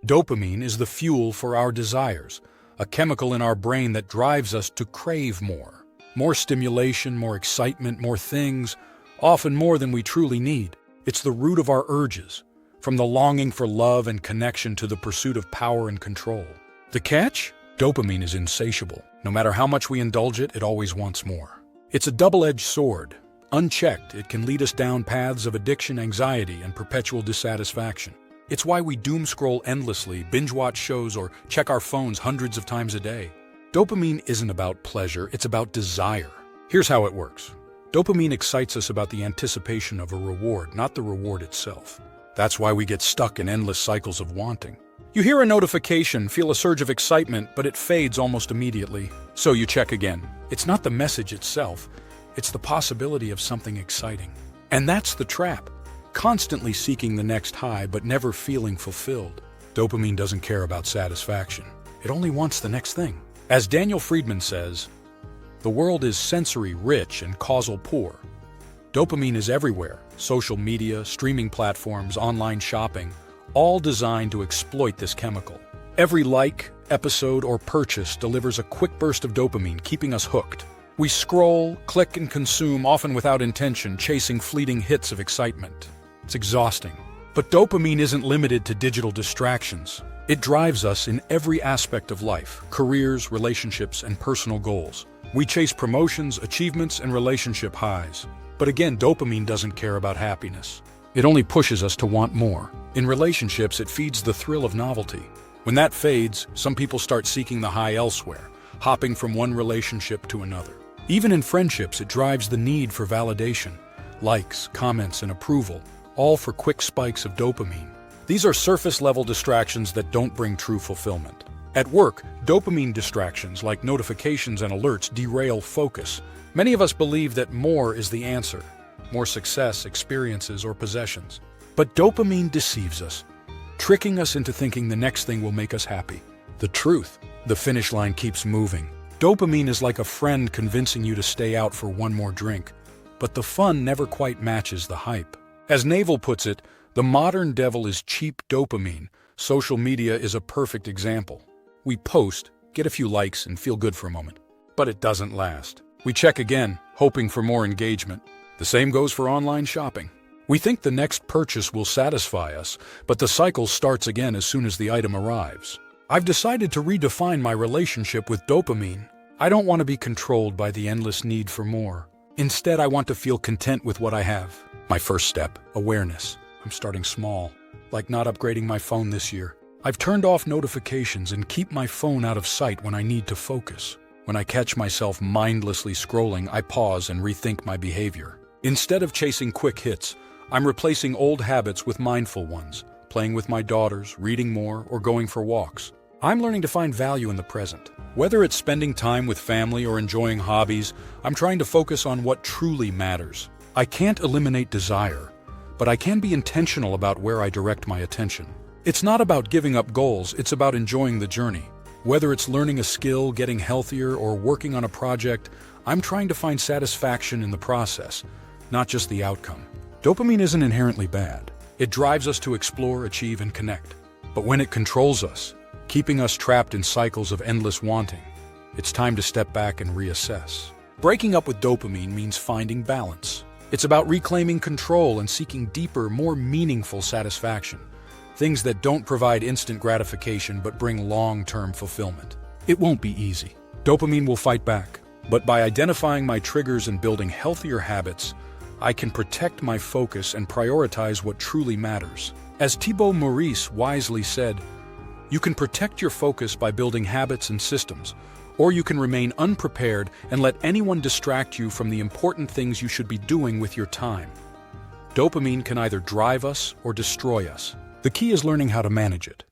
Dopamine is the fuel for our desires, a chemical in our brain that drives us to crave more. More stimulation, more excitement, more things, often more than we truly need. It's the root of our urges, from the longing for love and connection to the pursuit of power and control. The catch? Dopamine is insatiable. No matter how much we indulge it, it always wants more. It's a double-edged sword. Unchecked, it can lead us down paths of addiction, anxiety, and perpetual dissatisfaction. It's why we doom-scroll endlessly, binge-watch shows, or check our phones hundreds of times a day. Dopamine isn't about pleasure, it's about desire. Here's how it works. Dopamine excites us about the anticipation of a reward, not the reward itself. That's why we get stuck in endless cycles of wanting. You hear a notification, feel a surge of excitement, but it fades almost immediately. So you check again. It's not the message itself, it's the possibility of something exciting. And that's the trap. Constantly seeking the next high, but never feeling fulfilled. Dopamine doesn't care about satisfaction. It only wants the next thing. As Daniel Friedman says, the world is sensory rich and causal poor. Dopamine is everywhere. Social media, streaming platforms, online shopping, all designed to exploit this chemical. Every like, episode, or purchase delivers a quick burst of dopamine, keeping us hooked. We scroll, click, and consume, often without intention, chasing fleeting hits of excitement. It's exhausting. But dopamine isn't limited to digital distractions. It drives us in every aspect of life, careers, relationships, and personal goals. We chase promotions, achievements, and relationship highs. But again, dopamine doesn't care about happiness. It only pushes us to want more. In relationships, it feeds the thrill of novelty. When that fades, some people start seeking the high elsewhere, hopping from one relationship to another. Even in friendships, it drives the need for validation, likes, comments, and approval, all for quick spikes of dopamine. These are surface-level distractions that don't bring true fulfillment. At work, dopamine distractions like notifications and alerts derail focus. Many of us believe that more is the answer, more success, experiences, or possessions. But dopamine deceives us, tricking us into thinking the next thing will make us happy. The truth, the finish line keeps moving. Dopamine is like a friend convincing you to stay out for one more drink, but the fun never quite matches the hype. As Naval puts it, the modern devil is cheap dopamine. Social media is a perfect example. We post, get a few likes, and feel good for a moment. But it doesn't last. We check again, hoping for more engagement. The same goes for online shopping. We think the next purchase will satisfy us, but the cycle starts again as soon as the item arrives. I've decided to redefine my relationship with dopamine. I don't want to be controlled by the endless need for more. Instead, I want to feel content with what I have. My first step, awareness. I'm starting small, like not upgrading my phone this year. I've turned off notifications and keep my phone out of sight when I need to focus. When I catch myself mindlessly scrolling, I pause and rethink my behavior. Instead of chasing quick hits, I'm replacing old habits with mindful ones, playing with my daughters, reading more, or going for walks. I'm learning to find value in the present. Whether it's spending time with family or enjoying hobbies, I'm trying to focus on what truly matters. I can't eliminate desire, but I can be intentional about where I direct my attention. It's not about giving up goals, it's about enjoying the journey. Whether it's learning a skill, getting healthier, or working on a project, I'm trying to find satisfaction in the process, not just the outcome. Dopamine isn't inherently bad. It drives us to explore, achieve, and connect. But when it controls us, keeping us trapped in cycles of endless wanting, it's time to step back and reassess. Breaking up with dopamine means finding balance. It's about reclaiming control and seeking deeper, more meaningful satisfaction. Things that don't provide instant gratification but bring long-term fulfillment. It won't be easy. Dopamine will fight back. But by identifying my triggers and building healthier habits, I can protect my focus and prioritize what truly matters. As Thibaut Maurice wisely said, you can protect your focus by building habits and systems, or you can remain unprepared and let anyone distract you from the important things you should be doing with your time. Dopamine can either drive us or destroy us. The key is learning how to manage it.